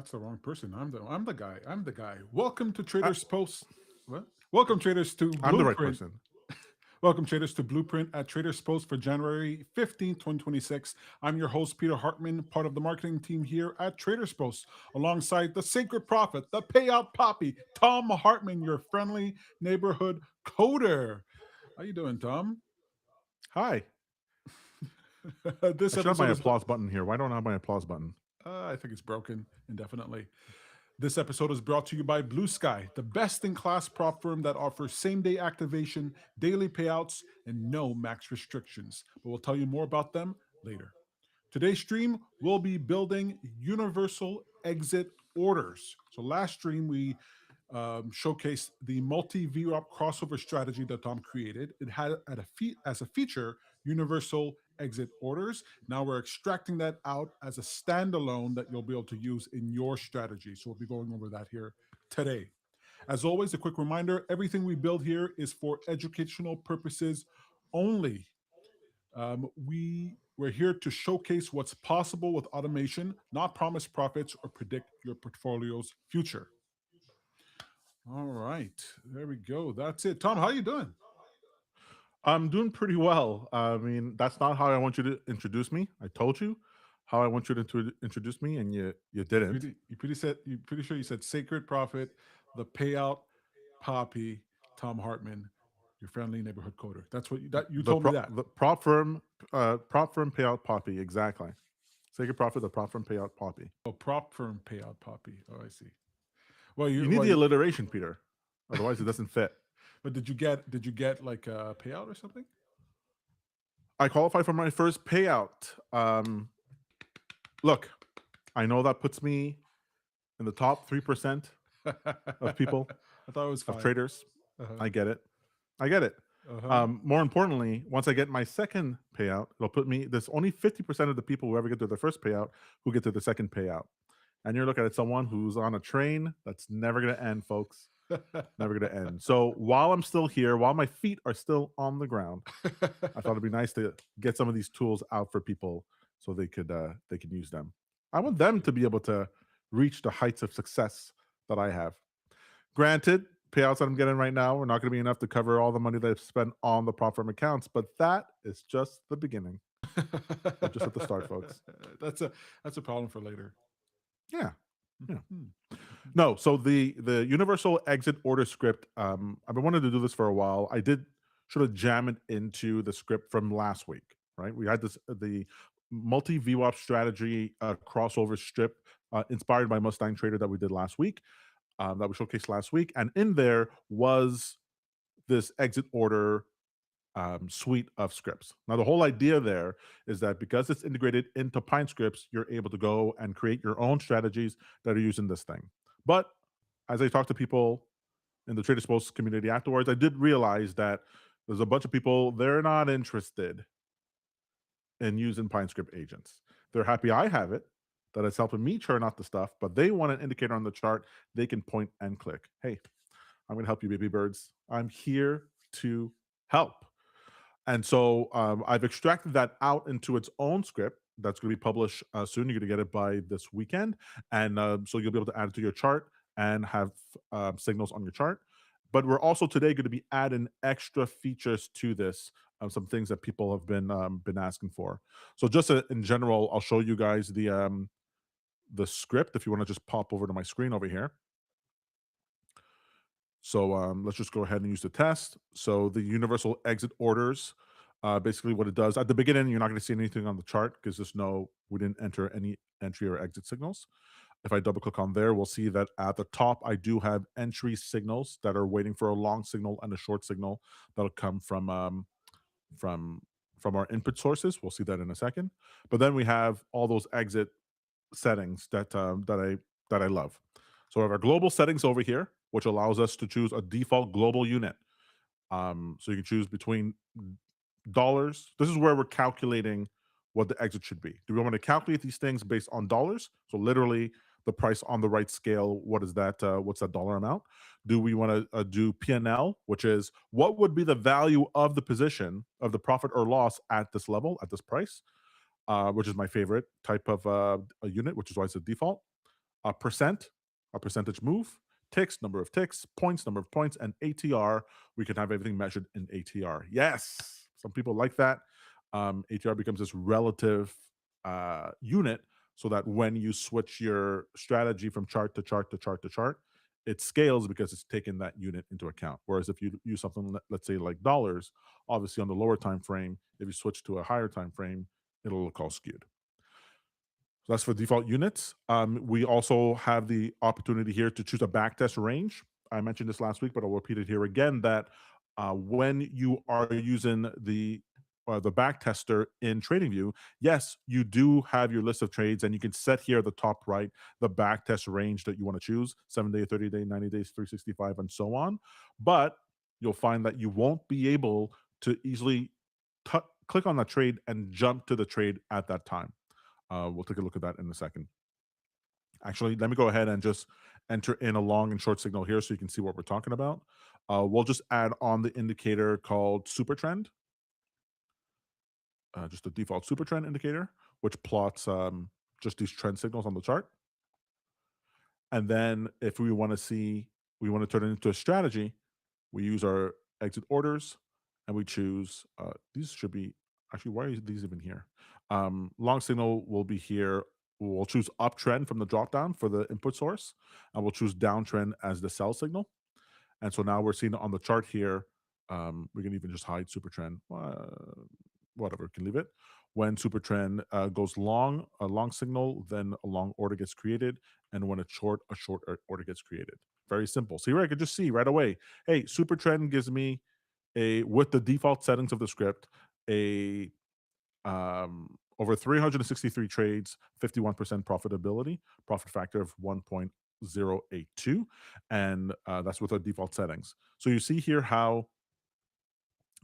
that's the wrong person. I'm the guy. I'm the guy. Welcome to I, Traders Post. What? Welcome traders to I'm the right Blueprint. person. Welcome traders to Blueprint at Traders Post for January 15th, 2026. I'm your host Peter Hartman, part of the marketing team here at Traders Post, alongside the sacred prophet, the payout poppy, Tom Hartman, your friendly neighborhood coder. How you doing, Tom? Hi. This I should have my episode is applause button here. Why don't I have my applause button? I think it's broken indefinitely. This episode is brought to you by BluSky, the best in class prop firm that offers same day activation, daily payouts, and no max restrictions. But we'll tell you more about them later. Today's stream, we'll be building universal exit orders. So last stream, we showcased the multi-VWAP crossover strategy that Tom created. It had as a feature universal exit orders. Now we're extracting that out as a standalone that you'll be able to use in your strategy. So we'll be going over that here today. As always, a quick reminder, everything we build here is for educational purposes only. We're here to showcase what's possible with automation, not promise profits or predict your portfolio's future. All right, there we go. That's it. Tom, how you doing? I'm doing pretty well. I mean, that's not how I want you to introduce me. I told you how I want you to introduce me, and you didn't. You pretty sure you said sacred prophet, the payout poppy, Tom Hartman, your friendly neighborhood coder. That's what you The told me that. prop firm payout poppy. Exactly. Sacred profit. The prop firm payout poppy. Oh, prop firm payout poppy. Oh, I see. Well, you You need well, the you, alliteration, Peter. Otherwise, it doesn't fit. but did you get like a payout or something? I qualified for my first payout. Look, I know that puts me in the top 3% of people, I thought it was of five. traders. Uh-huh. I get it. I get it. Uh-huh. More importantly, once I get my second payout, it'll put me. There's only 50% of the people who ever get to their first payout who get to the second payout, and you're looking at someone who's on a train that's never going to end, folks. Never going to end. So while I'm still here, while my feet are still on the ground, I thought it'd be nice to get some of these tools out for people so they can use them. I want them to be able to reach the heights of success that I have. Granted, payouts that I'm getting right now are not going to be enough to cover all the money that I've spent on the prop firm accounts, but that is just the beginning. We're just at the start, folks. that's a that's a problem for later. Yeah. Yeah. Mhm. No, so the universal exit order script, I've been wanting to do this for a while. I did sort of jam it into the script from last week, right? We had this the multi VWAP strategy crossover strip inspired by Mustang Trader that we did last week, that we showcased last week, and in there was this exit order suite of scripts. Now, the whole idea there is that because it's integrated into PineScripts, you're able to go and create your own strategies that are using this thing. But as I talked to people in the TradersPost community afterwards, I did realize that there's a bunch of people, they're not interested in using PineScript agents. They're happy I have it, that it's helping me churn out the stuff, but they want an indicator on the chart they can point and click. Hey, I'm going to help you, baby birds. I'm here to help. And so I've extracted that out into its own script that's going to be published soon. You're going to get it by this weekend. And so you'll be able to add it to your chart and have signals on your chart. But we're also today going to be adding extra features to this, some things that people have been asking for. So just in general, I'll show you guys the script if you want to just pop over to my screen over here. So let's just go ahead and use the test. So the universal exit orders, basically what it does at the beginning, you're not going to see anything on the chart because there's we didn't enter any entry or exit signals. If I double click on there, we'll see that at the top, I do have entry signals that are waiting for a long signal and a short signal that'll come from from our input sources. We'll see that in a second. But then we have all those exit settings that I love. So we have our global settings over here, which allows us to choose a default global unit. So you can choose between dollars. This is where we're calculating what the exit should be. Do we want to calculate these things based on dollars? So literally the price on the right scale. What is that? What's that dollar amount? Do we want to do P&L, which is what would be the value of the position of the profit or loss at this level, at this price, which is my favorite type of a unit, which is why it's a default. a percent, a percentage move, ticks, number of ticks, points, number of points, and ATR. We can have everything measured in ATR. Yes, some people like that. ATR becomes this relative unit so that when you switch your strategy from chart to chart to chart to chart, it scales because it's taken that unit into account. Whereas if you use something, let's say like dollars, obviously on the lower time frame, if you switch to a higher time frame, it'll look all skewed. So that's for default units. We also have the opportunity here to choose a backtest range. I mentioned this last week, but I'll repeat it here again that when you are using the backtester in TradingView, yes, you do have your list of trades, and you can set here at the top right the backtest range that you want to choose: 7-day, 30-day, 90 days, 365, and so on. But you'll find that you won't be able to easily click on that trade and jump to the trade at that time. We'll take a look at that in a second. Actually, let me go ahead and just enter in a long and short signal here so you can see what we're talking about. We'll just add on the indicator called Super Trend, just a default Super Trend indicator, which plots just these trend signals on the chart. And then if we want to turn it into a strategy, we use our exit orders and we choose, these should be, actually, why are these even here? Long signal will be here. We'll choose uptrend from the dropdown for the input source, and we'll choose downtrend as the sell signal. And so now we're seeing on the chart here, we can even just hide super trend, whatever, can leave it. When super trend goes long, a long signal, then a long order gets created. And when it's short, a short order gets created. Very simple. So here I could just see right away, hey, super trend gives me with the default settings of the script, over 363 trades, 51% profitability, profit factor of 1.082, and that's with our default settings. So you see here how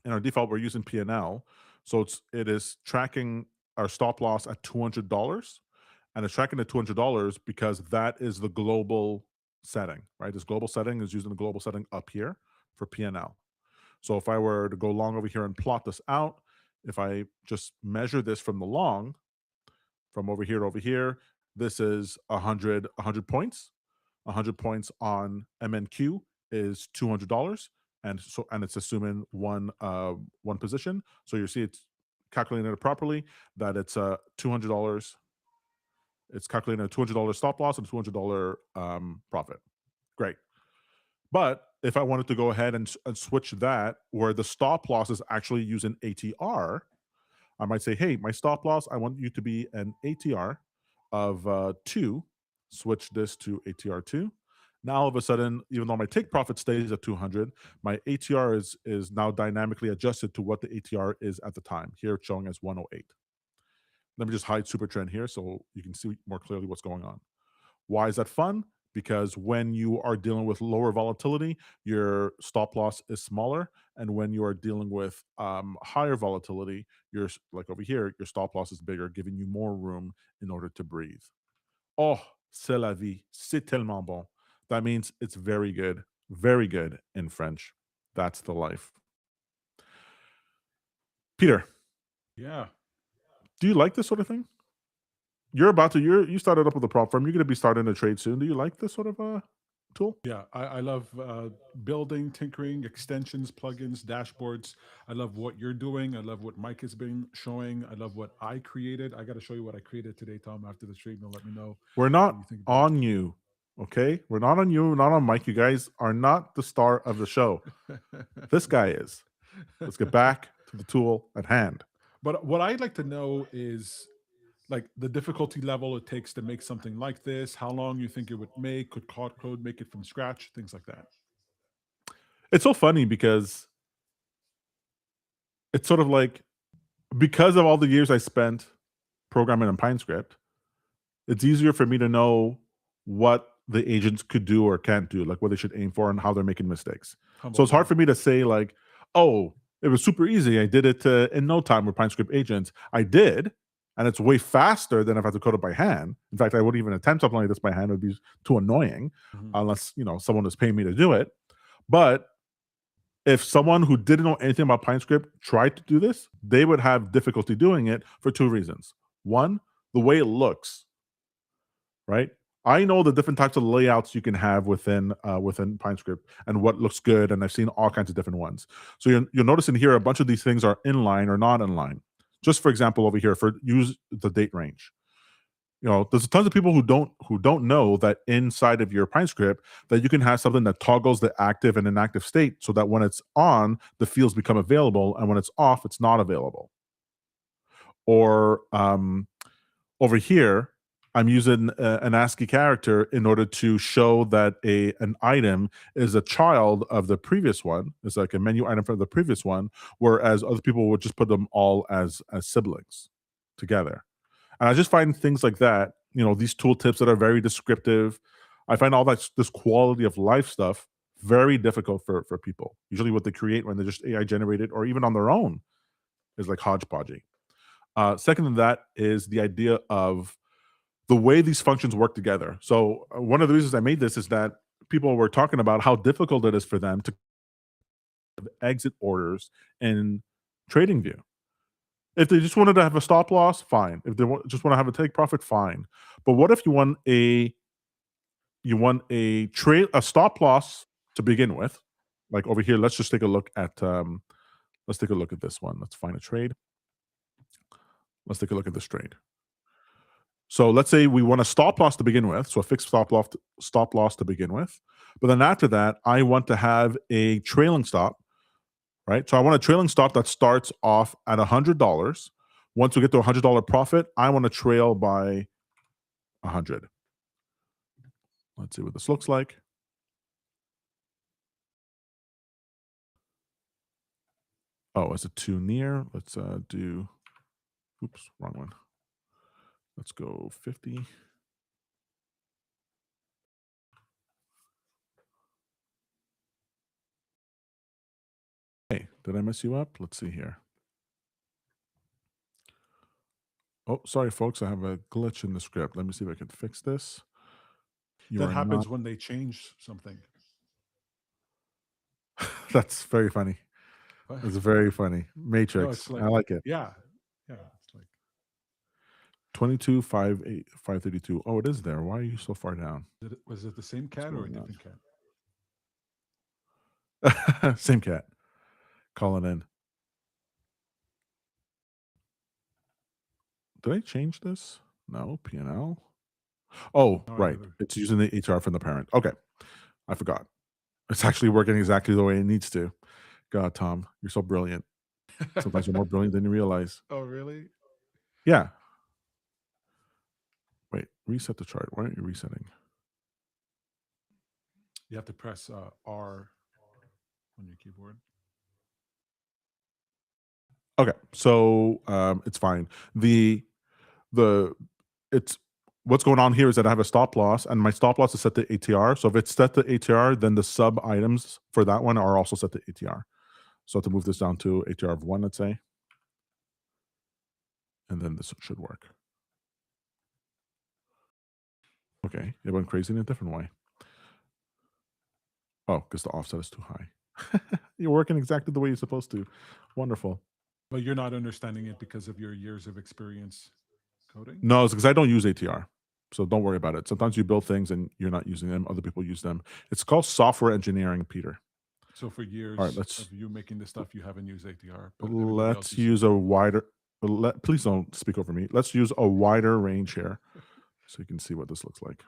in our default we're using P&L, so it is tracking our stop loss at $200, and it's tracking at $200 because that is the global setting, right? This global setting is using the global setting up here for P&L. So if I were to go long over here and plot this out, if I just measure this from the long, from over here to over here, this is 100 points. 100 points on MNQ is $200, and it's assuming one position. So you see it's calculating it properly that it's $200. It's calculating a $200 stop loss and $200 profit. Great. But if I wanted to go ahead and switch that where the stop loss is actually using ATR, I might say, hey, my stop loss, I want you to be an ATR of 2. Switch this to ATR 2. Now, all of a sudden, even though my take profit stays at 200, my ATR is now dynamically adjusted to what the ATR is at the time. Here it's showing as 108. Let me just hide super trend here so you can see more clearly what's going on. Why is that fun? Because when you are dealing with lower volatility, your stop loss is smaller. And when you are dealing with higher volatility, you're like over here, your stop loss is bigger, giving you more room in order to breathe. Oh, c'est la vie. C'est tellement bon. That means it's very good in French. That's the life. Peter, Yeah. do you like this sort of thing? You started up with a prop firm. You're going to be starting a trade soon. Do you like this sort of tool? Yeah, I love building, tinkering, extensions, plugins, dashboards. I love what you're doing. I love what Mike has been showing. I love what I created. I got to show you what I created today, Tom, after the stream. You'll let me know We're what not you think about on you, okay? We're not on you, not on Mike. You guys are not the star of the show. it. This guy is. Let's get back to the tool at hand. But what I'd like to know is like the difficulty level it takes to make something like this, how long you think it would make, could Cloud Code make it from scratch, things like that. It's so funny because it's sort of like, because of all the years I spent programming in PineScript, it's easier for me to know what the agents could do or can't do, like what they should aim for and how they're making mistakes. So it's hard for me to say like, oh, it was super easy. I did it in no time with PineScript agents. I did, and it's way faster than if I had to code it by hand. In fact, I wouldn't even attempt something like this by hand. It would be too annoying unless someone is paying me to do it. But if someone who didn't know anything about PineScript tried to do this, they would have difficulty doing it for two reasons. One, the way it looks, right? I know the different types of layouts you can have within PineScript and what looks good, and I've seen all kinds of different ones. So you'll notice in here a bunch of these things are inline or not inline. Just for example, over here for use the date range. There's tons of people who don't know that inside of your PineScript that you can have something that toggles the active and inactive state so that when it's on, the fields become available, and when it's off, it's not available. Or over here, I'm using an ASCII character in order to show that an item is a child of the previous one. It's like a menu item from the previous one, whereas other people would just put them all as siblings together. And I just find things like that, these tooltips that are very descriptive. I find all this quality of life stuff very difficult for people. Usually, what they create when they're just AI generated or even on their own is like hodgepodgey. Second to that is the idea of the way these functions work together. So one of the reasons I made this is that people were talking about how difficult it is for them to exit orders in TradingView. If they just wanted to have a stop loss, fine. If they just want to have a take profit, fine. But what if you want a stop loss to begin with? Like over here, let's just take a look at this one. Let's find a trade. Let's take a look at this trade. So let's say we want a stop loss to begin with, so a fixed stop loss to begin with. But then after that, I want to have a trailing stop, right? So I want a trailing stop that starts off at $100. Once we get to $100 profit, I want to trail by 100. Let's see what this looks like. Oh, is it too near? Let's do, oops, wrong one. Let's go 50. Hey, did I mess you up? Let's see here. Oh, sorry, folks. I have a glitch in the script. Let me see if I can fix this. That happens when they change something. That's very funny. It's very funny. Matrix. No, it's like, I like it. yeah. It's like 22, 5, 8, 532. Oh, it is there. Why are you so far down? was it the same cat or a different cat? Same cat. Calling in. Did I change this? No, P&L. Oh, No, right. It's using the ATR from the parent. Okay. I forgot. It's actually working exactly the way it needs to. God, Tom, you're so brilliant. Sometimes you're more brilliant than you realize. Oh, really? Yeah. Wait, reset the chart. Why aren't you resetting? You have to press R on your keyboard. Okay, so it's fine. It's what's going on here is that I have a stop loss, and my stop loss is set to ATR. So if it's set to ATR, then the sub items for that one are also set to ATR. So to move this down to ATR of 1, let's say, and then this should work. Okay, it went crazy in a different way. Oh, because the offset is too high. You're working exactly the way you're supposed to. Wonderful. But you're not understanding it because of your years of experience coding? No, it's because I don't use ATR. So don't worry about it. Sometimes you build things and you're not using them. Other people use them. It's called software engineering, Peter. So for years of you making this stuff, you haven't used ATR. But Let's use a wider. Please don't speak over me. Let's use a wider range here, so you can see what this looks like.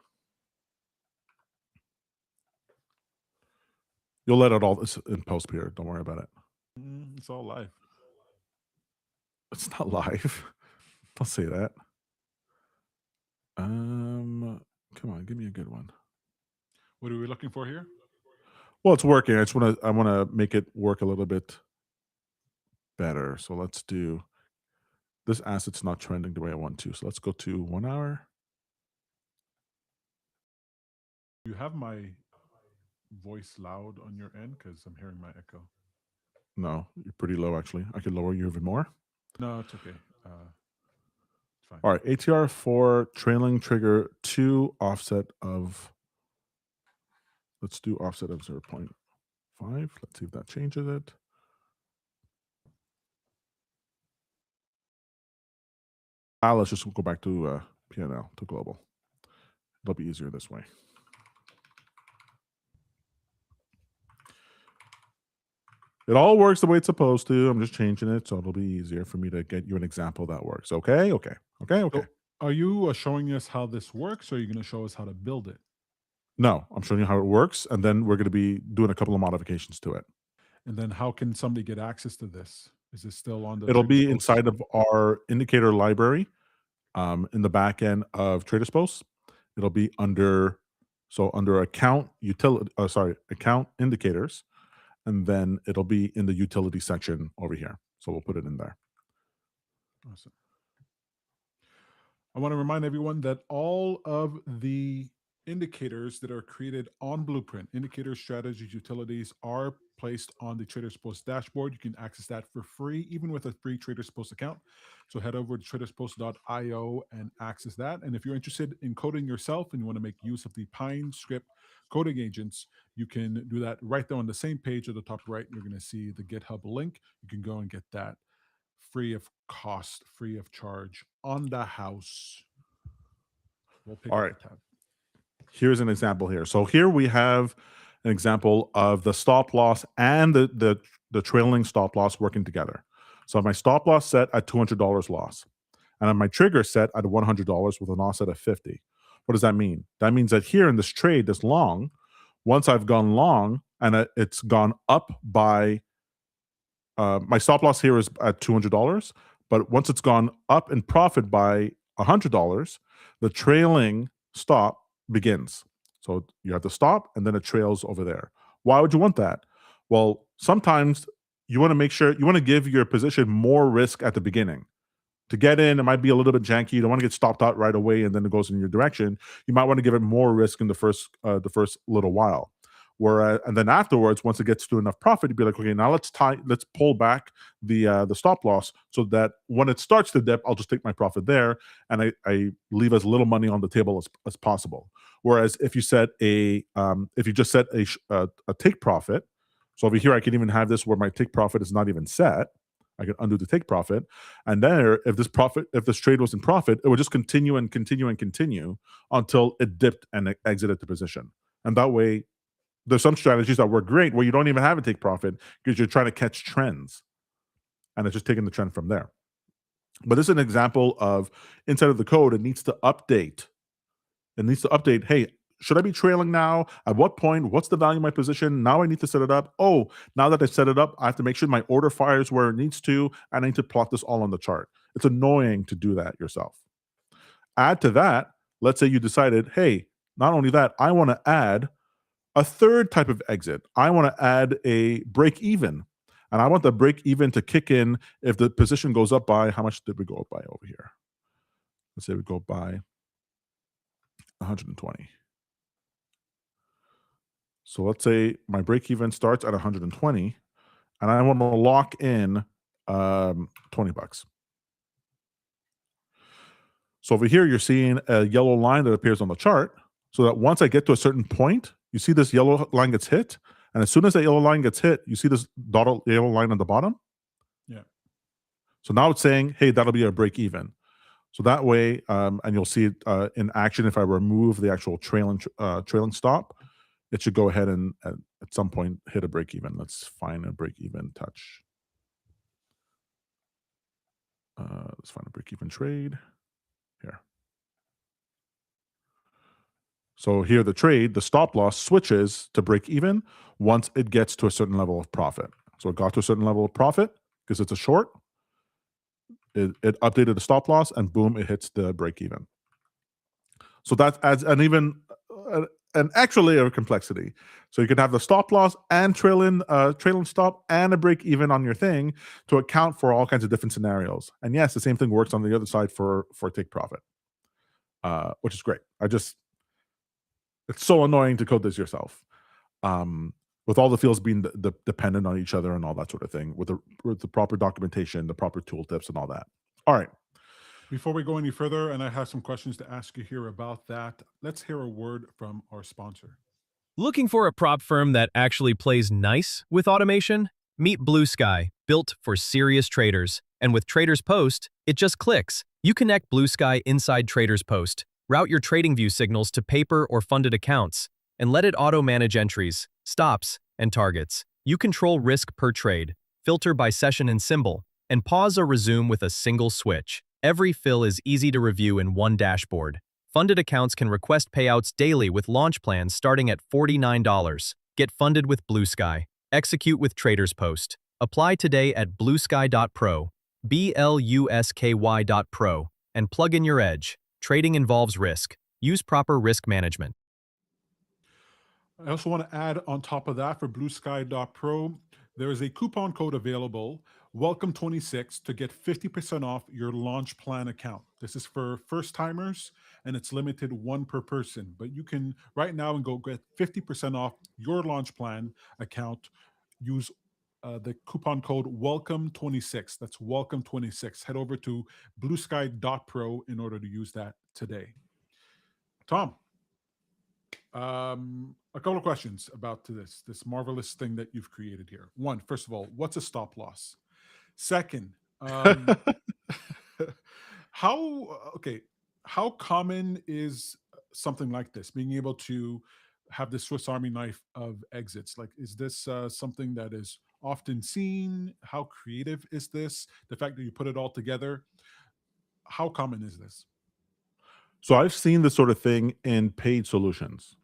You'll let out all this in post, Peter. Don't worry about it. It's all live. It's not live. Don't say that. Come on, give me a good one. What are we looking for here? Well, it's working. I want to make it work a little bit better. So let's do this asset's not trending the way I want to. So let's go to 1 hour. You have my voice loud on your end because I'm hearing my echo. No, you're pretty low actually. I could lower you even more. No, it's okay. It's fine. All right, ATR 4 trailing trigger 2 offset of. Let's do offset of 0.5. Let's see if that changes it. Let's just go back to P&L, to global. It'll be easier this way. It all works the way it's supposed to. I'm just changing it so it'll be easier for me to get you an example that works. Okay, okay, okay, okay. So are you showing us how this works, or are you going to show us how to build it? No, I'm showing you how it works, and then we're going to be doing a couple of modifications to it. And then how can somebody get access to this? Is this still on the It'll be TradersPost? inside of our indicator library in the back end of TradersPost. It'll be under account utility. Account indicators, and then it'll be in the utility section over here. So we'll put it in there. Awesome. I want to remind everyone that all of the indicators that are created on Blueprint, indicators, strategies, utilities, are placed on the TradersPost dashboard. You can access that for free, even with a free TradersPost account. So head over to traderspost.io and access that. And if you're interested in coding yourself and you want to make use of the PineScript coding agents, you can do that right there on the same page at the top right. You're going to see the GitHub link. You can go and get that free of cost, free of charge on the house. We'll pick All up right. the tab. Here's an example here. So here we have an example of the stop loss and the trailing stop loss working together. So I have my stop loss set at $200 loss, and I have my trigger set at $100 with an offset of 50. What does that mean? That means that here in this trade, this long, once I've gone long and it's gone up by my stop loss here is at $200, but once it's gone up in profit by $100, the trailing stop begins. So you have to stop and then it trails over there. Why would you want that? Well, sometimes you want to make sure you want to give your position more risk at the beginning. To get in, it might be a little bit janky. You don't want to get stopped out right away and then it goes in your direction. You might want to give it more risk in the first little while. Whereas, and then afterwards, once it gets to enough profit, you'd be like, okay, now let's pull back the stop loss so that when it starts to dip, I'll just take my profit there and I leave as little money on the table as possible. Whereas if you set if you just set a take profit, so over here I can even have this where my take profit is not even set. I can undo the take profit, and then if this trade was in profit, it would just continue and continue and continue until it dipped and it exited the position. And that way, there's some strategies that work great where you don't even have a take profit because you're trying to catch trends, and it's just taking the trend from there. But this is an example of inside of the code, it needs to update. It needs to update. Hey, should I be trailing now? At what point? What's the value of my position? Now I need to set it up. Oh, now that I set it up, I have to make sure my order fires where it needs to, and I need to plot this all on the chart. It's annoying to do that yourself. Add to that, let's say you decided, hey, not only that, I want to add a third type of exit. I want to add a break even. And I want the break even to kick in if the position goes up by, how much did we go up by over here? Let's say we go by 120. So let's say my break even starts at 120 and I want to lock in $20. So over here, you're seeing a yellow line that appears on the chart so that once I get to a certain point, you see this yellow line gets hit. And as soon as that yellow line gets hit, you see this dotted yellow line on the bottom. Yeah. So now it's saying, hey, that'll be a break even. So that way, and you'll see it in action if I remove the actual trailing stop, it should go ahead and at some point hit a break even. Let's find a break even touch. Let's find a break even trade here. So here the trade, the stop loss switches to break even once it gets to a certain level of profit. So it got to a certain level of profit because it's a short. It updated the stop loss and boom, it hits the break even. So that adds an extra layer of complexity. So you can have the stop loss and trailing stop and a break even on your thing to account for all kinds of different scenarios. And yes, the same thing works on the other side for take profit, which is great. It's so annoying to code this yourself, with all the fields being dependent on each other and all that sort of thing, with the proper documentation, the proper tooltips, and all that. All right. Before we go any further, and I have some questions to ask you here about that, let's hear a word from our sponsor. Looking for a prop firm that actually plays nice with automation? Meet BluSky, built for serious traders. And with TradersPost, it just clicks. You connect BluSky inside TradersPost, Route your TradingView signals to paper or funded accounts, and let it auto-manage entries, stops, and targets. You control risk per trade, filter by session and symbol, and pause or resume with a single switch. Every fill is easy to review in one dashboard. Funded accounts can request payouts daily with launch plans starting at $49. Get funded with BluSky. Execute with TradersPost. Apply today at blusky.pro, BLUSKY.pro, and plug in your edge. Trading involves risk. Use proper risk management. I also want to add on top of that for BluSky.pro, there is a coupon code available, Welcome26, to get 50% off your launch plan account. This is for first timers and it's limited one per person. But you can right now and go get 50% off your launch plan account. Use the coupon code Welcome26. That's Welcome26. Head over to BluSky.pro in order to use that today. Tom, a couple of questions about this marvelous thing that you've created here. One, first of all, what's a stop loss? Second, how common is something like this, being able to have the Swiss Army knife of exits? Like, is this something that is often seen? How creative is this? The fact that you put it all together, how common is this? So I've seen this sort of thing in paid solutions.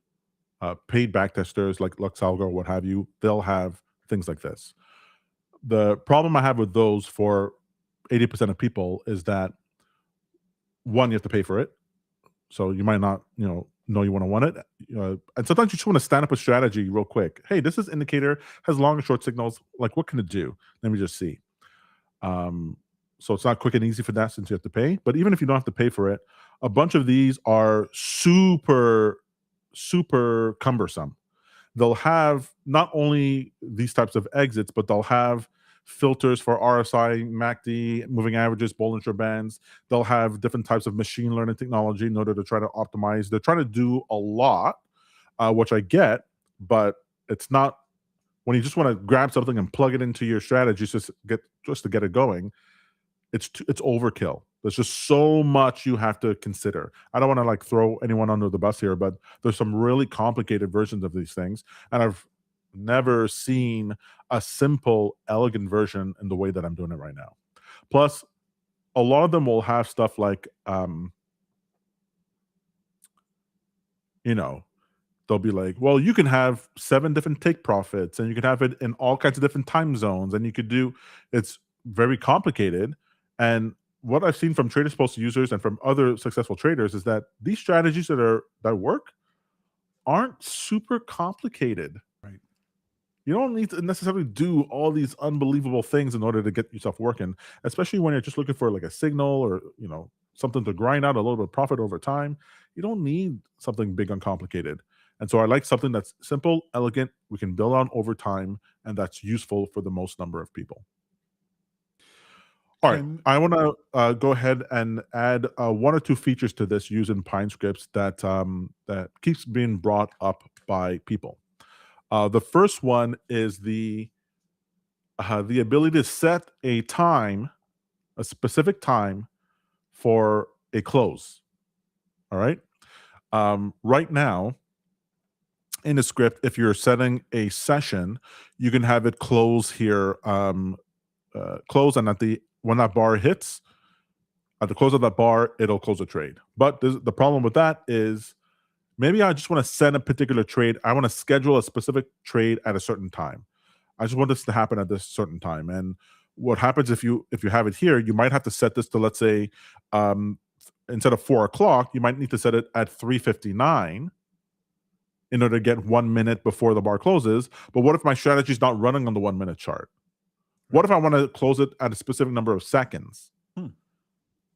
Paid backtesters like Luxalgo or what have you, they'll have things like this. The problem I have with those for 80% of people is that, one, you have to pay for it. So you might not, know you want it. And sometimes you just want to stand up a strategy real quick. Hey, this is indicator, has long and short signals. Like, what can it do? Let me just see. So it's not quick and easy for that since you have to pay. But even if you don't have to pay for it, a bunch of these are super cumbersome. They'll have not only these types of exits, but they'll have filters for RSI, MACD, moving averages, Bollinger Bands. They'll have different types of machine learning technology in order to try to optimize. They're trying to do a lot, which I get, but it's not when you just want to grab something and plug it into your strategy just to get it going. It's overkill. There's just so much you have to consider. I don't want to like throw anyone under the bus here, but there's some really complicated versions of these things, and I've never seen a simple, elegant version in the way that I'm doing it right now. Plus, a lot of them will have stuff like, they'll be like, well, you can have 7 different take profits, and you can have it in all kinds of different time zones, and you could do. It's very complicated. And what I've seen from TradersPost users and from other successful traders is that these strategies that work aren't super complicated. Right. You don't need to necessarily do all these unbelievable things in order to get yourself working, especially when you're just looking for like a signal or something to grind out a little bit of profit over time. You don't need something big and complicated. And so I like something that's simple, elegant, we can build on over time, and that's useful for the most number of people. All right, I want to go ahead and add 1 or 2 features to this using PineScript that keeps being brought up by people. The first one is the ability to set a specific time for a close. All right. Right now, in the script, if you're setting a session, you can have it close here, close, and when that bar hits, at the close of that bar, it'll close a trade. But the problem with that is maybe I just want to send a particular trade. I want to schedule a specific trade at a certain time. I just want this to happen at this certain time. And what happens if you have it here, you might have to set this to, let's say, instead of 4 o'clock, you might need to set it at 3:59 in order to get 1 minute before the bar closes. But what if my strategy is not running on the 1 minute chart? What if I want to close it at a specific number of seconds?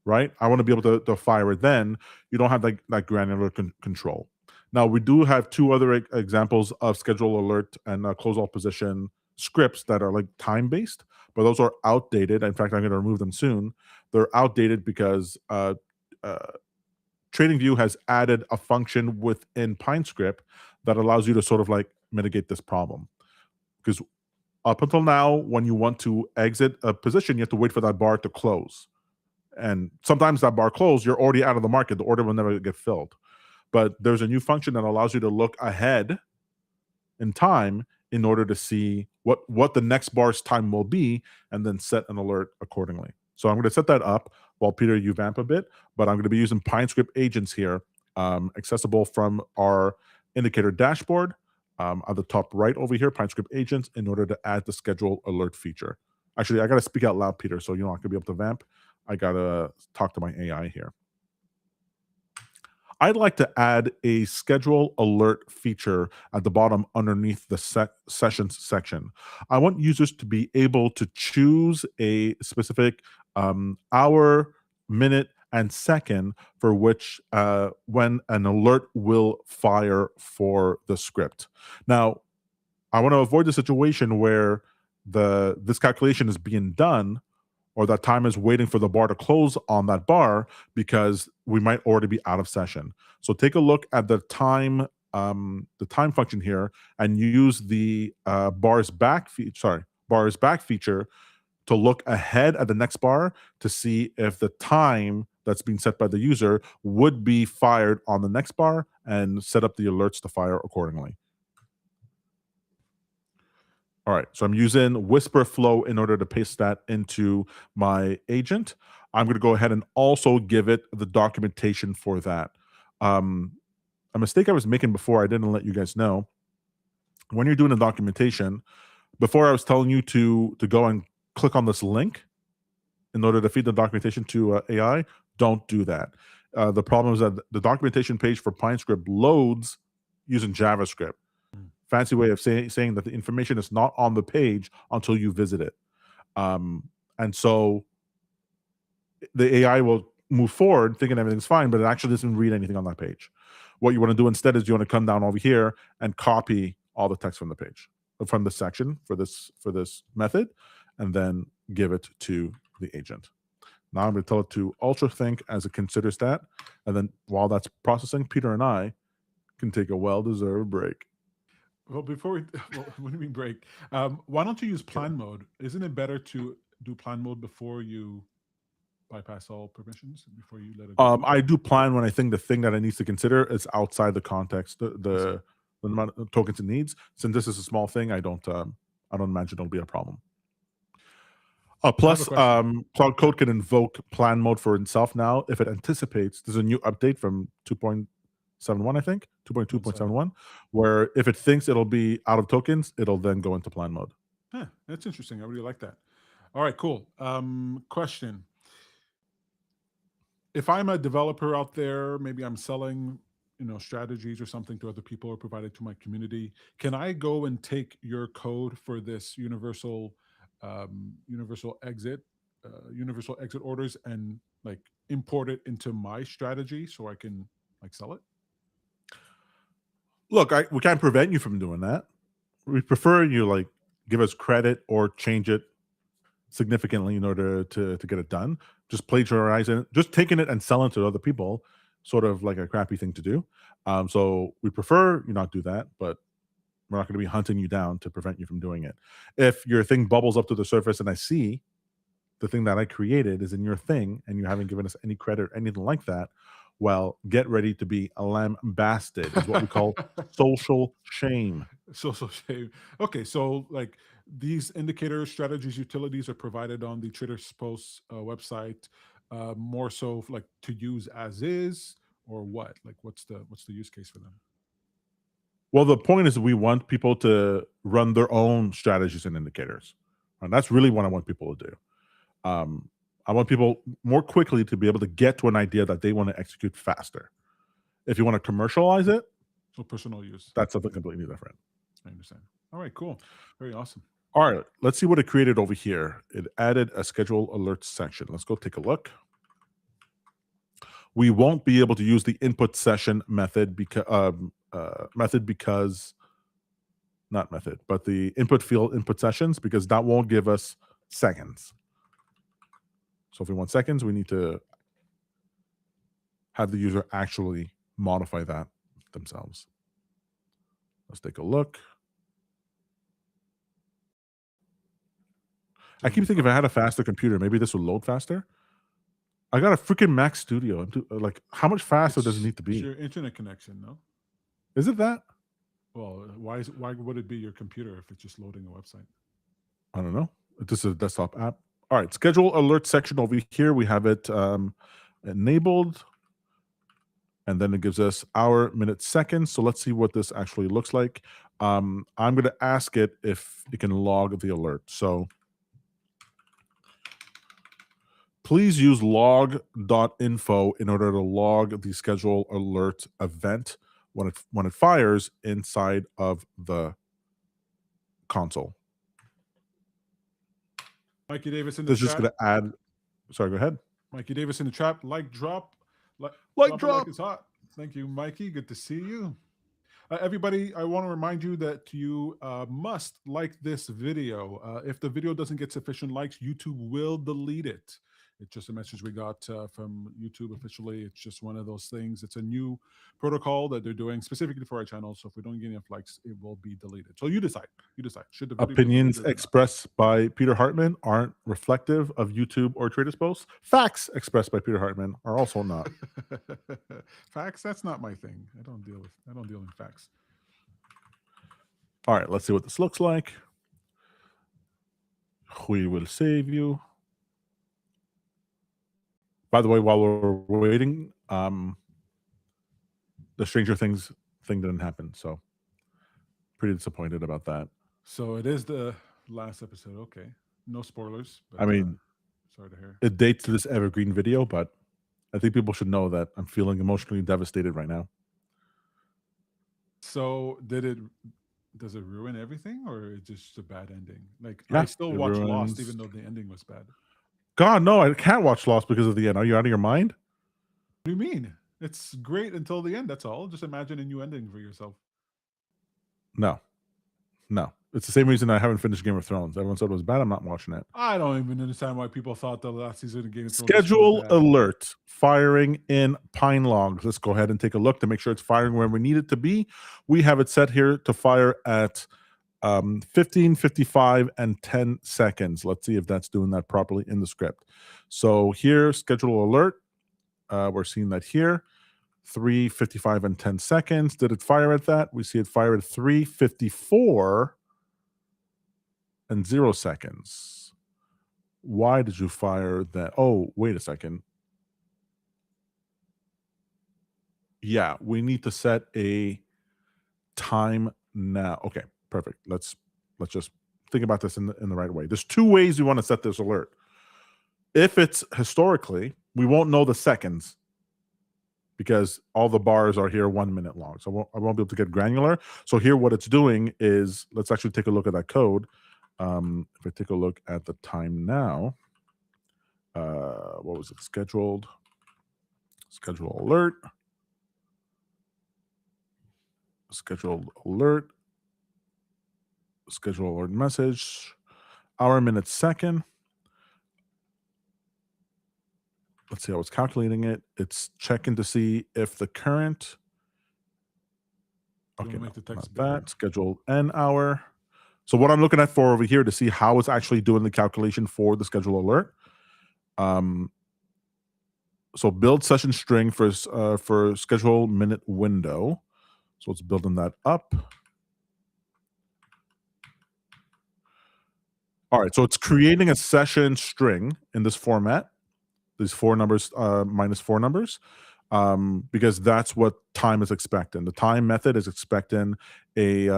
Right? I want to be able to fire it then. You don't have that granular control. Now, we do have 2 other examples of schedule alert and close all position scripts that are like time-based, but those are outdated. In fact, I'm going to remove them soon. They're outdated because TradingView has added a function within PineScript that allows you to sort of like mitigate this problem. Because up until now, when you want to exit a position, you have to wait for that bar to close. And sometimes that bar closed, you're already out of the market. The order will never get filled. But there's a new function that allows you to look ahead in time in order to see what the next bar's time will be and then set an alert accordingly. So I'm going to set that up while Peter, you vamp a bit, but I'm going to be using PineScript agents here, accessible from our indicator dashboard at the top right over here, PineScript agents, in order to add the schedule alert feature. Actually, I got to speak out loud, Peter, so you're not going to be able to vamp. I got to talk to my AI here. I'd like to add a schedule alert feature at the bottom underneath the sessions section. I want users to be able to choose a specific hour, minute, and second for which when an alert will fire for the script. Now, I want to avoid the situation where this calculation is being done or that time is waiting for the bar to close on that bar because we might already be out of session. So take a look at the time function here and use the bars back feature to look ahead at the next bar to see if the time that's being set by the user would be fired on the next bar and set up the alerts to fire accordingly. All right, so I'm using Whisper Flow in order to paste that into my agent. I'm going to go ahead and also give it the documentation for that. A mistake I was making before, I didn't let you guys know. When you're doing the documentation, before I was telling you to go and click on this link in order to feed the documentation to AI, don't do that. The problem is that the documentation page for PineScript loads using JavaScript. Fancy way of saying that the information is not on the page until you visit it. And so the AI will move forward thinking everything's fine, but it actually doesn't read anything on that page. What you want to do instead is you want to come down over here and copy all the text from the page, from the section for this method, and then give it to the agent. Now I'm going to tell it to ultra think as it considers that. And then while that's processing, Peter and I can take a well-deserved break. Well, before when we break, why don't you use plan mode? Isn't it better to do plan mode before you bypass all permissions, before you let it go? I do plan when I think the thing that it needs to consider is outside the context, the amount of tokens it needs. Since this is a small thing, I don't imagine it'll be a problem. Plus, Cloud Code can invoke plan mode for itself now if it anticipates. There's a new update from 2.71, I think, 2.2.71, where if it thinks it'll be out of tokens, it'll then go into plan mode. Huh, that's interesting. I really like that. All right, cool. Question. If I'm a developer out there, maybe I'm selling, strategies or something to other people or provided to my community, can I go and take your code for this universal exit orders and import it into my strategy so I can sell it? Look, we can't prevent you from doing that. We prefer you give us credit or change it significantly in order to get it done. Just plagiarizing it, just taking it and selling it to other people, sort of like a crappy thing to do. So we prefer you not do that, but we're not going to be hunting you down to prevent you from doing it. If your thing bubbles up to the surface and I see the thing that I created is in your thing and you haven't given us any credit or anything like that, well, get ready to be lambasted, is what we call social shame. Social shame. Okay, so these indicator strategies utilities are provided on the TradersPost website, more so to use as is, or what? What's the use case for them? Well, the point is we want people to run their own strategies and indicators. And that's really what I want people to do. I want people more quickly to be able to get to an idea that they want to execute faster. If you want to commercialize it, so personal use, that's something completely different. I understand. All right, cool. Very awesome. All right, let's see what it created over here. It added a schedule alerts section. Let's go take a look. We won't be able to use the input session method because the input field input sessions, because that won't give us seconds. So if we want seconds, we need to have the user actually modify that themselves. Let's take a look. I keep thinking if I had a faster computer, maybe this would load faster. I got a freaking Mac Studio. Like, how much faster does it need to It's be? your internet connection, no? Is it that? Well, why would it be your computer if it's just loading a website? I don't know. This is a desktop app. All right, schedule alert section over here. We have it enabled. And then it gives us hour, minute, seconds. So let's see what this actually looks like. I'm going to ask it if it can log the alert. So please use log.info in order to log the schedule alert event when it fires inside of the console. Mikey Davis in the This is chat. just going to add. Sorry, go ahead. Mikey Davis in the chat. Drop. Like Drop. like it's hot. Thank you, Mikey. Good to see you. Everybody, I want to remind you that you must like this video. If the video doesn't get sufficient likes, YouTube will delete it. It's just a message we got from YouTube officially. It's just one of those things. It's a new protocol that they're doing specifically for our channel. So if we don't get enough likes, it will be deleted. So you decide. You decide. Should the video Opinions be deleted expressed by Peter Hartman aren't reflective of YouTube or TradersPost. Facts expressed by Peter Hartman are also not. Facts? That's not my thing. I don't deal in facts. All right, let's see what this looks like. We will save you. By the way, while we're waiting, the Stranger Things thing didn't happen, so pretty disappointed about that. So it is the last episode. Okay, no spoilers. But, I mean, sorry to hear. it dates to this evergreen video, but I think people should know that I'm feeling emotionally devastated right now. So does it ruin everything, or is just a bad ending? Like, Yeah, I still it watch ruins- Lost even though the ending was bad. God, no, I can't watch Lost because of the end. Are you out of your mind? What do you mean? It's great until the end. That's all. Just imagine a new ending for yourself. No. It's the same reason I haven't finished Game of Thrones. Everyone said it was bad. I'm not watching it. I don't even understand why people thought the last season of Game of Thrones was so Schedule bad. alert firing in Pine Logs. Let's go ahead and take a look to make sure it's firing where we need it to be. We have it set here to fire at 15, 55, and 10 seconds. Let's see if that's doing that properly in the script. So here, schedule alert. We're seeing that here. 3, 55, and 10 seconds. Did it fire at that? We see it fire at 3, 54, and 0 seconds. Why did you fire that? Oh, wait a second. Yeah, we need to set a time now. Okay, perfect. Let's just think about this in the right way. There's two ways we want to set this alert. If it's historically, we won't know the seconds because all the bars are here 1 minute long. So I won't be able to get granular. So here what it's doing is, let's actually take a look at that code. If I take a look at the time now, what was it? Schedule alert. Scheduled alert. Schedule alert message. Hour, minute, second. Let's see how it's calculating it. It's checking to see if the current. Okay, make the text not bigger. that. Scheduled N hour. So what I'm looking at for over here to see how it's actually doing the calculation for the schedule alert. So build session string for schedule minute window. So it's building that up. All right, so it's creating a session string in this format. These 4 numbers minus 4 numbers, because that's what time is expecting. The time method is expecting a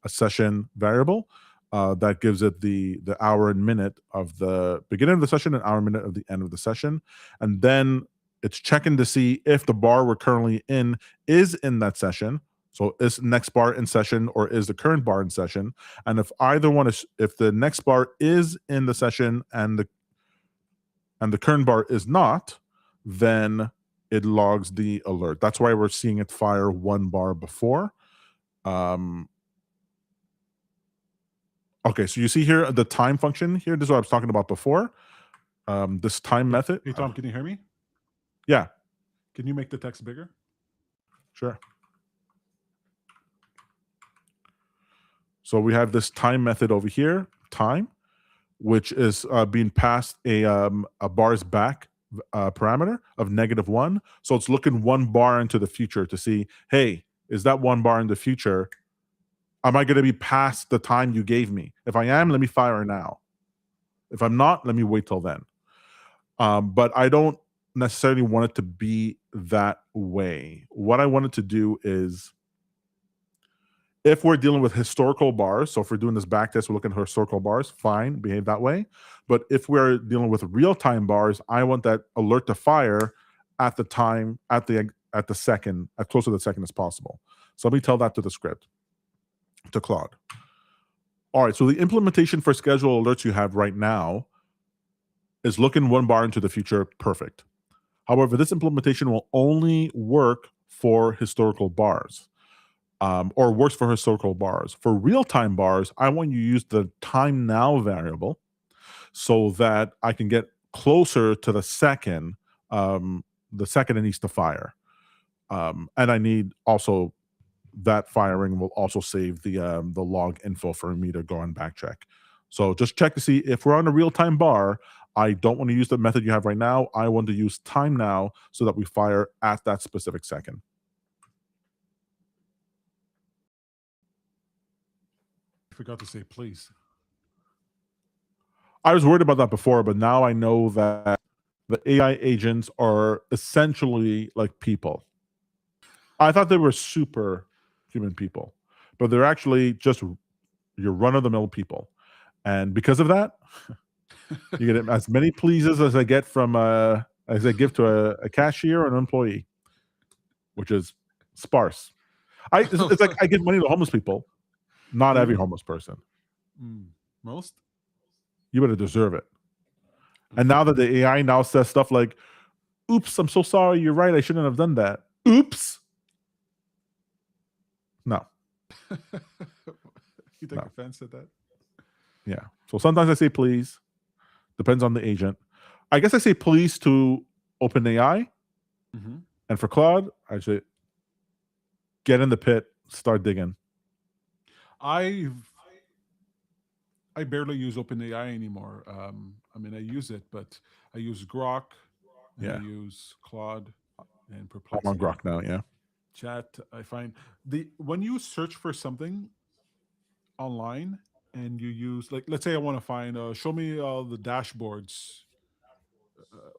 session variable that gives it the hour and minute of the beginning of the session and hour and minute of the end of the session. And then it's checking to see if the bar we're currently in is in that session. So is next bar in session or is the current bar in session? And if either one is, if the next bar is in the session and the current bar is not, then it logs the alert. That's why we're seeing it fire 1 bar before. Okay, so you see here the time function here. This is what I was talking about before. This time method. Hey, Tom, can you hear me? Yeah, Can you make the text bigger? sure. So we have this time method over here, time, which is being passed a bars back parameter of -1. So it's looking 1 bar into the future to see, hey, is that 1 bar in the future? Am I going to be past the time you gave me? If I am, let me fire now. If I'm not, let me wait till then. But I don't necessarily want it to be that way. What I wanted to do is, if we're dealing with historical bars, so if we're doing this back test, we're looking at historical bars, fine, behave that way. But if we're dealing with real-time bars, I want that alert to fire at the time, at the second, as close to the second as possible. So let me tell that to the script, to Claude. All right, so the implementation for schedule alerts you have right now is looking 1 bar into the future, perfect. However, this implementation will only work for historical bars. Or works for historical bars. For real-time bars, I want you to use the time now variable so that I can get closer to the second it needs to fire. And I need also that firing will also save the log info for me to go and back check. So just check to see if we're on a real-time bar. I don't want to use the method you have right now. I want to use time now so that we fire at that specific second. I forgot to say please. I was worried about that before, but now I know that the AI agents are essentially like people. I thought they were super human people, but they're actually just your run-of-the-mill people. And because of that, you get as many pleases as I get from as I give to a cashier or an employee, which is sparse. It's like I give money to homeless people, not every homeless person. Most? You better deserve it. And now that the AI now says stuff like, oops, I'm so sorry, you're right, I shouldn't have done that. Oops. No. You take offense at that? Yeah. So sometimes I say please. Depends on the agent. I guess I say please to OpenAI. And for Claude, I say get in the pit, start digging. I barely use OpenAI anymore. I mean, I use it, but I use Grok, and I use Claude and Perplexity. I'm on Grok now, yeah. Chat, I find when you search for something online and you use, like, let's say I want to find, show me all the dashboards,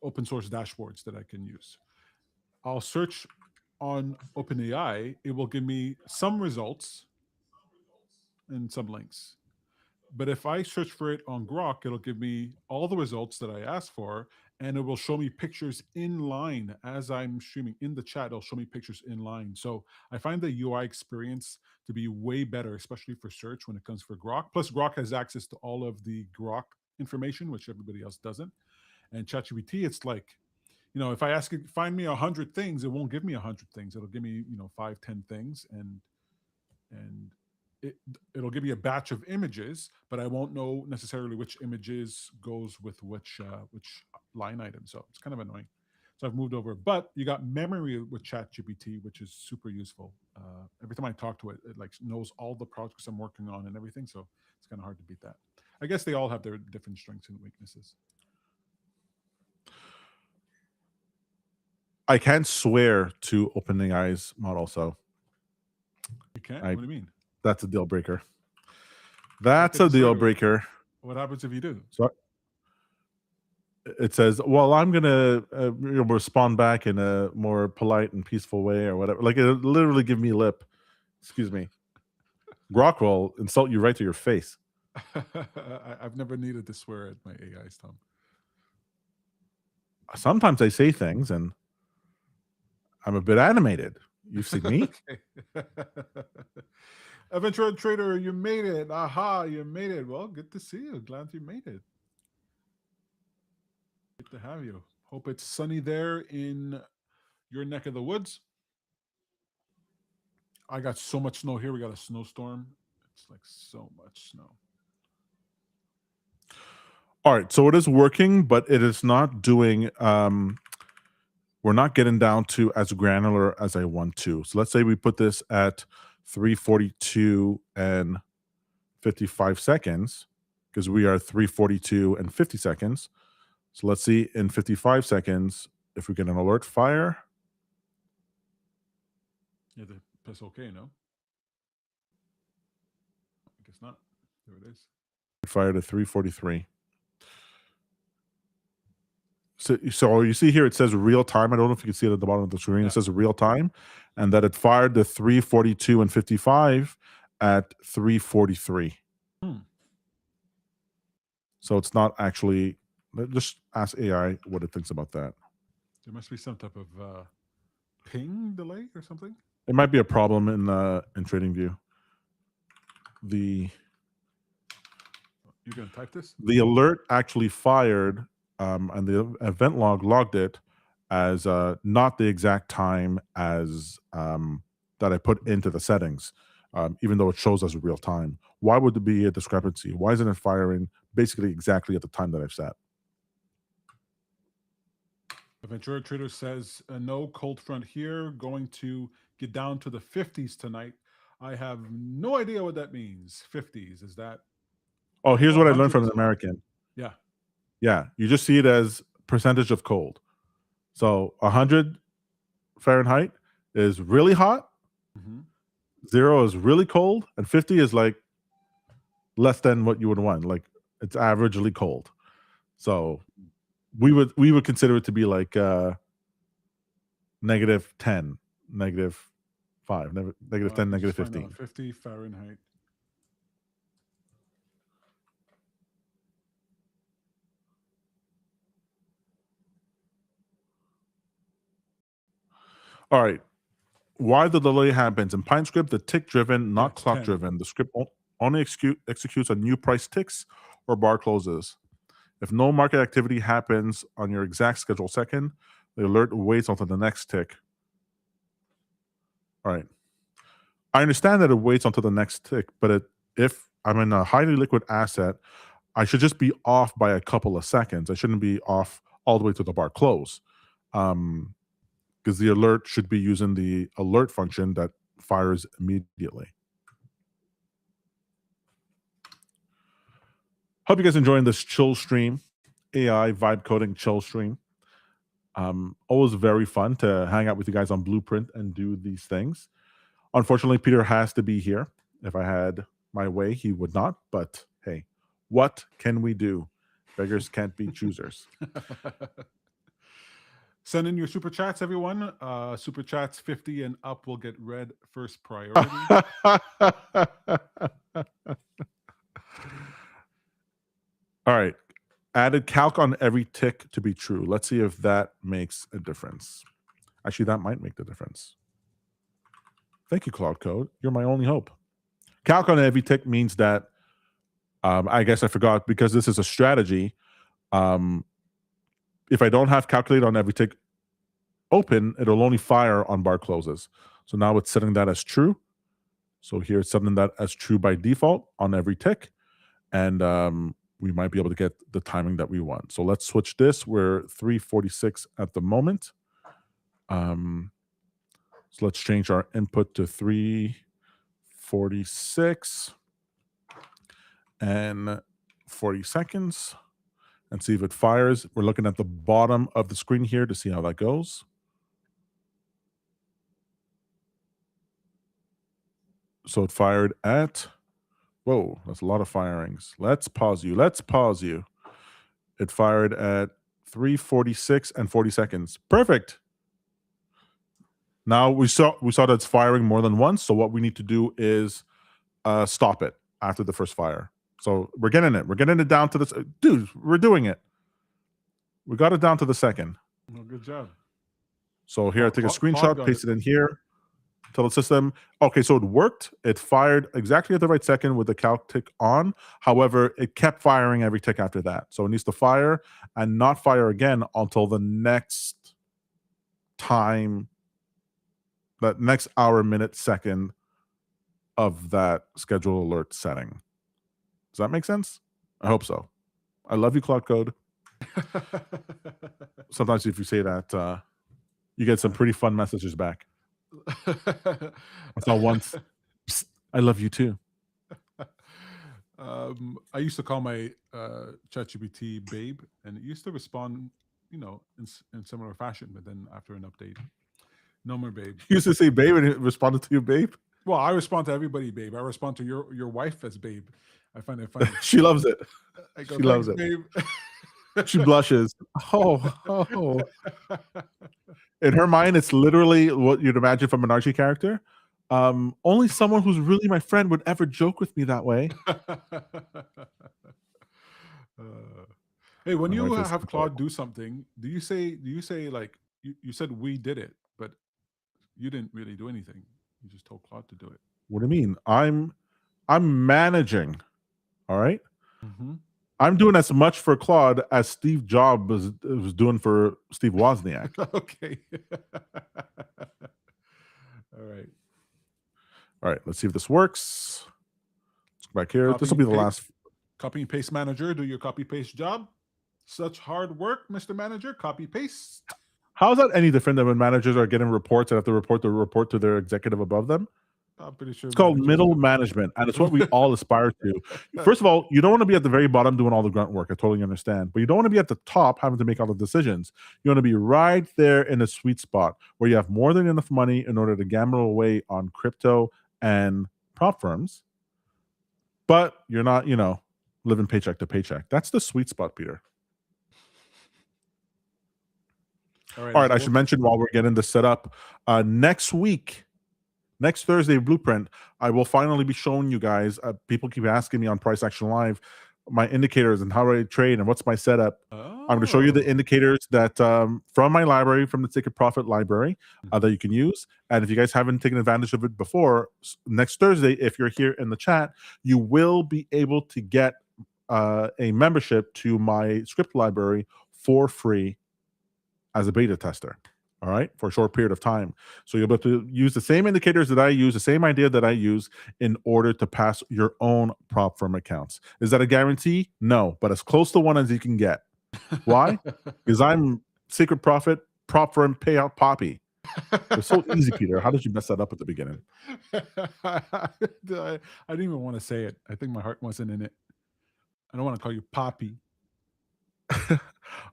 open source dashboards that I can use. I'll search on OpenAI. It will give me some results and some links. But if I search for it on Grok, it'll give me all the results that I asked for, and it will show me pictures in line as I'm streaming. In the chat, it'll show me pictures in line. So I find the UI experience to be way better, especially for search when it comes for Grok. Plus, Grok has access to all of the Grok information, which everybody else doesn't. And ChatGPT, it's like, if I ask it, find me 100 things, it won't give me 100 things. It'll give me, 5, 10 things, and it'll give me a batch of images, but I won't know necessarily which images goes with which line item. So it's kind of annoying. So I've moved over. But you got memory with ChatGPT, which is super useful. Every time I talk to it, it like knows all the projects I'm working on and everything. So it's kind of hard to beat that. I guess they all have their different strengths and weaknesses. I can't swear to OpenAI's model, so you can't. What do you mean? That's a deal breaker. That's a deal breaker. What happens if you do? So it says, well, I'm going to respond back in a more polite and peaceful way or whatever. Like, it literally give me lip. Excuse me. Grok will insult you right to your face. I've never needed to swear at my AI's tongue. Sometimes I say things and I'm a bit animated. You've seen me. Adventure Trader, you made it. Aha, you made it. Well, good to see you. Glad you made it. Good to have you. Hope it's sunny there in your neck of the woods. I got so much snow here. We got a snowstorm. It's like so much snow. All right. So it is working, but it is not doing... we're not getting down to as granular as I want to. So let's say we put this at 3:42 and 55 seconds, because we are 3:42 and 50 seconds. So let's see in 55 seconds if we get an alert fire. Yeah, press OK, no? I guess not. There it is. It fired at 3:43. So you see here it says real time. I don't know if you can see it at the bottom of the screen. Yeah. It says real time, and that it fired to 3:42 and 55 at 3:43. So it's not actually. Just ask AI what it thinks about that. There must be some type of ping delay or something. It might be a problem in TradingView. You gonna type this? The alert actually fired, and the event log logged it as not the exact time as that I put into the settings, even though it shows as real time. Why would there be a discrepancy? Why isn't it firing basically exactly at the time that I've set? Ventura Trader says, no cold front here, going to get down to the 50s tonight. I have no idea what that means. 50s, is that? Oh, here's what I learned from an hundreds. American. Yeah. Yeah, you just see it as percentage of cold. So 100 Fahrenheit is really hot, 0 is really cold, and 50 is like less than what you would want. Like it's averagely cold. So we would consider it to be like -10, -5, -10, -15. 50 Fahrenheit. All right. Why the delay happens in PineScript, the tick driven, not That's clock 10. driven. The script only executes on new price ticks or bar closes. If no market activity happens on your exact schedule second, the alert waits until the next tick. All right. I understand that it waits until the next tick, but if I'm in a highly liquid asset, I should just be off by a couple of seconds. I shouldn't be off all the way to the bar close. Because the alert should be using the alert function that fires immediately. Hope you guys enjoying this chill stream, AI vibe coding chill stream. Always very fun to hang out with you guys on Blueprint and do these things. Unfortunately, Peter has to be here. If I had my way, he would not. But hey, what can we do? Beggars can't be choosers. Send in your super chats, everyone. Super chats 50 and up will get read first priority. All right. Added calc on every tick to be true. Let's see if that makes a difference. Actually, that might make the difference. Thank you, Cloud Code. You're my only hope. Calc on every tick means that, I guess I forgot, because this is a strategy. If I don't have calculate on every tick open, it'll only fire on bar closes. So now it's setting that as true. So here it's setting that as true by default on every tick. And we might be able to get the timing that we want. So let's switch this. We're 3:46 at the moment. So let's change our input to 3:46 and 40 seconds and see if it fires. We're looking at the bottom of the screen here to see how that goes. So it fired at, whoa, that's a lot of firings. Let's pause you. Let's pause you. It fired at 3:46 and 40 seconds. Perfect. Now we saw that it's firing more than once. So what we need to do is stop it after the first fire. So we're getting it. We're getting it down to this. Dude, we're doing it. We got it down to the second. Well, good job. So here, I take a screenshot, paste it in here. Tell the system, okay, so it worked. It fired exactly at the right second with the calc tick on. However, it kept firing every tick after that. So it needs to fire and not fire again until the next time, that next hour, minute, second of that schedule alert setting. Does that make sense? I hope so. I love you, Cloud Code. Sometimes if you say that, you get some pretty fun messages back. I saw once, I love you too. I used to call my ChatGPT Babe, and it used to respond, in similar fashion. But then after an update, no more Babe. You used to say babe and it responded to you, babe. Well, I respond to everybody, Babe. I respond to your wife as Babe. I find it funny. She loves it. I go, She loves thanks, it. Babe. She blushes. Oh. In her mind, it's literally what you'd imagine from an Archie character. Only someone who's really my friend would ever joke with me that way. Hey, when My you wife is have Claude adorable. do something, do you say like you said we did it, but you didn't really do anything. You just told Claude to do it. What do you mean? I'm managing. All right. Mm-hmm. I'm doing as much for Claude as Steve Jobs was doing for Steve Wozniak. Okay. All right. All right, let's see if this works. Let's go back here. This will be the last. Copy and paste manager. Do your copy paste job. Such hard work, Mr. Manager. Copy paste. How is that any different than when managers are getting reports and have to report to their executive above them? I'm pretty sure It's called managers middle have- management, and it's what we all aspire to. First of all, you don't want to be at the very bottom doing all the grunt work. I totally understand. But you don't want to be at the top having to make all the decisions. You want to be right there in a sweet spot where you have more than enough money in order to gamble away on crypto and prop firms, but you're not, living paycheck to paycheck. That's the sweet spot, Peter. All right, I should mention while we're getting this set up, next Thursday, Blueprint, I will finally be showing you guys. People keep asking me on Price Action Live my indicators and how do I trade and what's my setup. I'm going to show you the indicators that from my library, from the Ticket Profit library that you can use. And if you guys haven't taken advantage of it before, next Thursday, if you're here in the chat, you will be able to get a membership to my script library for free as a beta tester. All right, for a short period of time. So you'll be able to use the same indicators that I use, the same idea that I use in order to pass your own prop firm accounts. Is that a guarantee? No, but as close to one as you can get. Why? Because I'm Secret Profit prop firm payout Poppy. It's so easy, Peter. How did you mess that up at the beginning? I didn't even want to say it. I think my heart wasn't in it. I don't want to call you Poppy.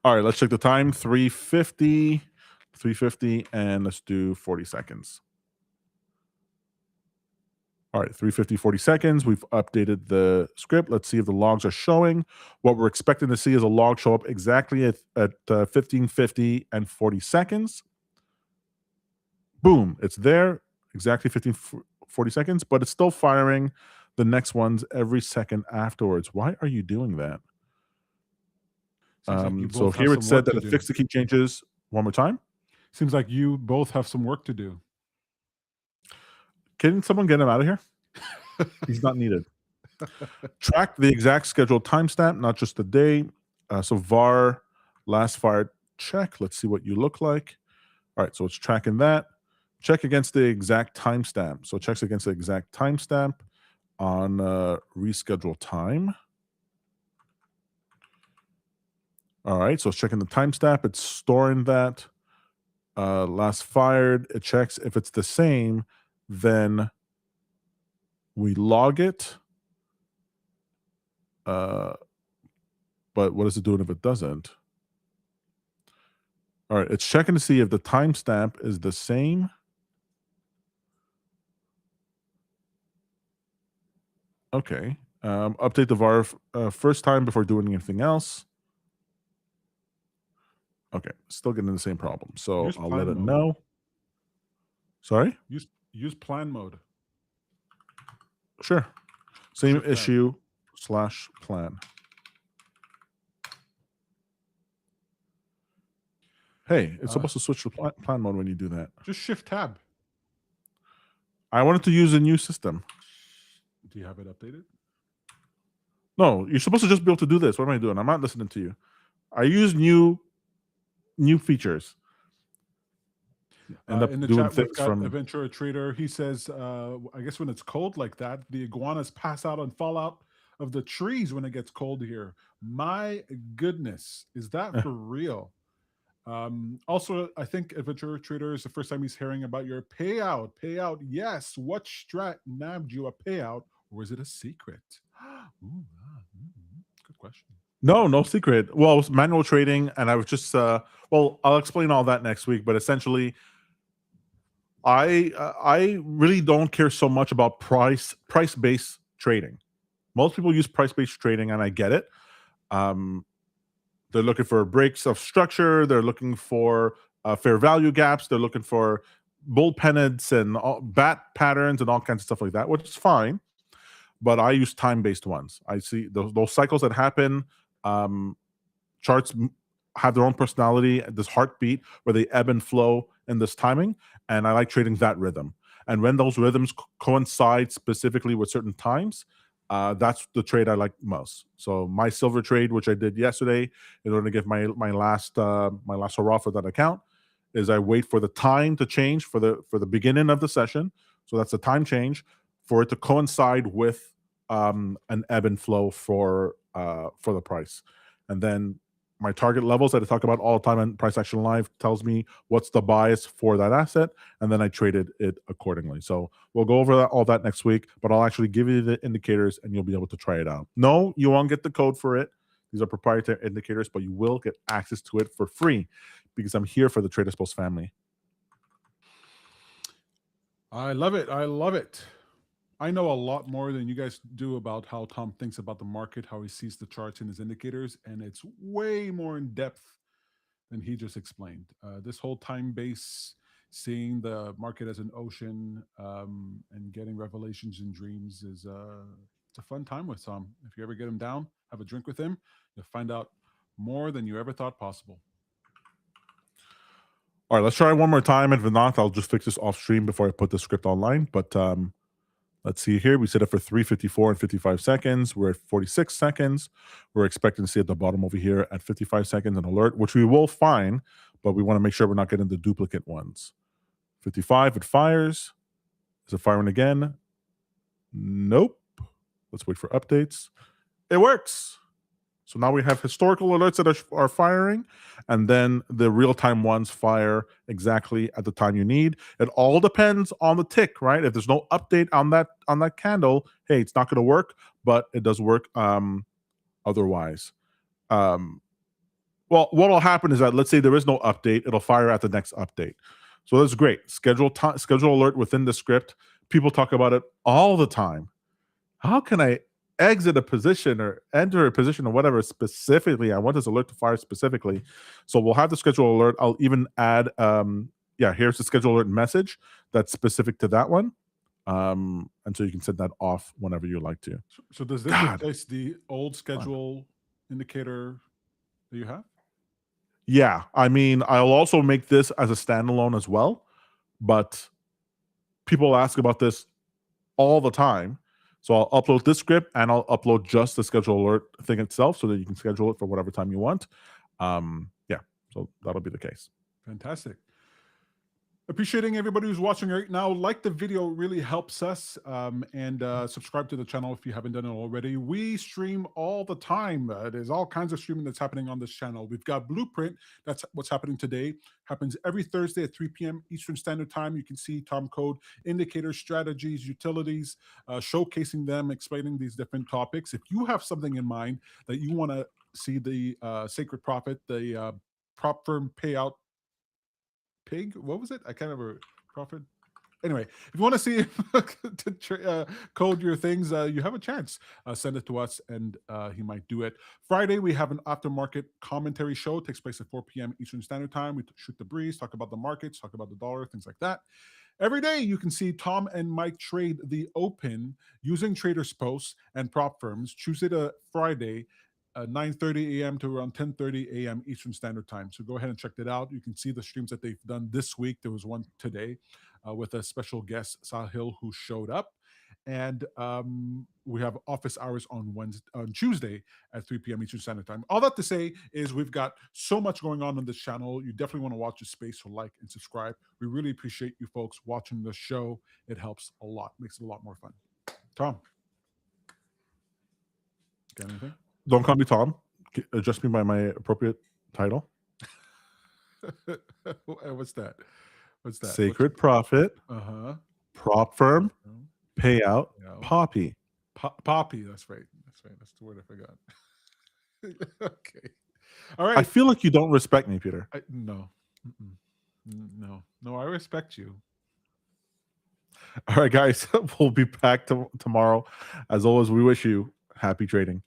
All right, let's check the time. 3:50, and let's do 40 seconds. All right, 3:50, 40 seconds. We've updated the script. Let's see if the logs are showing. What we're expecting to see is a log show up exactly at 15:50 and 40 seconds. Boom, it's there, exactly 40 seconds, but it's still firing the next ones every second afterwards. Why are you doing that? So here it said that it fixed the key changes. One more time. Seems like you both have some work to do. Can someone get him out of here? He's not needed. Track the exact scheduled timestamp, not just the day. So var last fired check. Let's see what you look like. All right, so it's tracking that. Check against the exact timestamp. So it checks against the exact timestamp on reschedule time. All right, so it's checking the timestamp. It's storing that. Last fired. It checks if it's the same, then we log it. But what is it doing if it doesn't? All right, it's checking to see if the timestamp is the same. Okay. Update the var first time before doing anything else. Okay, still getting the same problem. So I'll let it know. Sorry? Use plan mode. Sure. Same issue / plan. Hey, it's supposed to switch to plan mode when you do that. Just shift tab. I wanted to use a new system. Do you have it updated? No, you're supposed to just be able to do this. What am I doing? I'm not listening to you. I use new features. In the chat, we've got Adventurer Trader. He says, I guess when it's cold like that, the iguanas pass out and fall out of the trees when it gets cold here. My goodness, is that for real? Also, I think Adventurer Trader is the first time he's hearing about your payout. Yes. What strat nabbed you a payout, or is it a secret? Good question. No secret. Well, it was manual trading, and I was just well, I'll explain all that next week. But essentially, I really don't care so much about price based trading. Most people use price based trading, and I get it. Um, they're looking for breaks of structure. They're looking for fair value gaps. They're looking for bull pennants and bat patterns and all kinds of stuff like that, which is fine. But I use time based ones. I see those cycles that happen. Um, charts have their own personality, this heartbeat where they ebb and flow in this timing, and I like trading that rhythm. And when those rhythms coincide specifically with certain times, that's the trade I like most. So my silver trade, which I did yesterday, in order to get my last hurrah for that account, is I wait for the time to change for the beginning of the session. So that's the time change for it to coincide with an ebb and flow for the price, and then my target levels that I talk about all the time on Price Action Live tells me what's the bias for that asset, and then I traded it accordingly. So we'll go over all that next week, but I'll actually give you the indicators and you'll be able to try it out. No, you won't get the code for it. These are proprietary indicators, but you will get access to it for free because I'm here for the TradersPost family. I love it. I love it. I know a lot more than you guys do about how Tom thinks about the market, how he sees the charts and his indicators, and it's way more in depth than he just explained. This whole time base, seeing the market as an ocean, and getting revelations and dreams is it's a fun time with Tom. If you ever get him down, have a drink with him, you'll find out more than you ever thought possible. All right, let's try one more time. And if not, I'll just fix this off stream before I put the script online. But let's see here. We set it for 3:54 and 55 seconds. We're at 46 seconds. We're expecting to see at the bottom over here at 55 seconds an alert, which we will find, but we want to make sure we're not getting the duplicate ones. 55, it fires. Is it firing again? Nope. Let's wait for updates. It works. So now we have historical alerts that are firing, and then the real-time ones fire exactly at the time you need. It all depends on the tick, right? If there's no update on that candle, hey, it's not going to work, but it does work otherwise. Well, what will happen is that let's say there is no update, it'll fire at the next update. So that's great. Schedule alert within the script. People talk about it all the time. How can I exit a position or enter a position or whatever specifically? I want this alert to fire specifically. So we'll have the schedule alert. I'll even add here's the schedule alert message that's specific to that one. And so you can set that off whenever you like to. So does this replace the old schedule indicator that you have? Yeah, I mean, I'll also make this as a standalone as well, but people ask about this all the time. So I'll upload this script and I'll upload just the schedule alert thing itself so that you can schedule it for whatever time you want. So that'll be the case. Fantastic. Appreciating everybody who's watching right now. Like the video, really helps us. And subscribe to the channel if you haven't done it already. We stream all the time. There's all kinds of streaming that's happening on this channel. We've got Blueprint. That's what's happening today. Happens every Thursday at 3 p.m. Eastern Standard Time. You can see Tom Code, indicators, strategies, utilities, showcasing them, explaining these different topics. If you have something in mind that you want to see the Sacred Profit, the prop firm payout pig, what was it? I can't remember. Profit. Anyway, if you want to see code your things, you have a chance. Send it to us and he might do it. Friday, we have an aftermarket commentary show. It takes place at 4 p.m. Eastern Standard Time. We shoot the breeze, talk about the markets, talk about the dollar, things like that. Every day, you can see Tom and Mike trade the open using TradersPost and prop firms. Tuesday to Friday, 9:30 a.m. to around 10:30 a.m. Eastern Standard Time. So go ahead and check that out. You can see the streams that they've done this week. There was one today with a special guest, Sahil, who showed up. And we have office hours on Tuesday at 3 p.m. Eastern Standard Time. All that to say is we've got so much going on this channel. You definitely want to watch the space, so like and subscribe. We really appreciate you folks watching the show. It helps a lot, makes it a lot more fun. Tom, got anything? Don't call me Tom. Address me by my appropriate title. What's that? Sacred Profit. Uh-huh. Prop firm. Payout. Poppy. Poppy. That's right. That's right. That's the word I forgot. Okay. All I right. feel like you don't respect me, Peter. No. Mm-mm. No. No, I respect you. All right, guys, we'll be back tomorrow. As always, we wish you happy trading.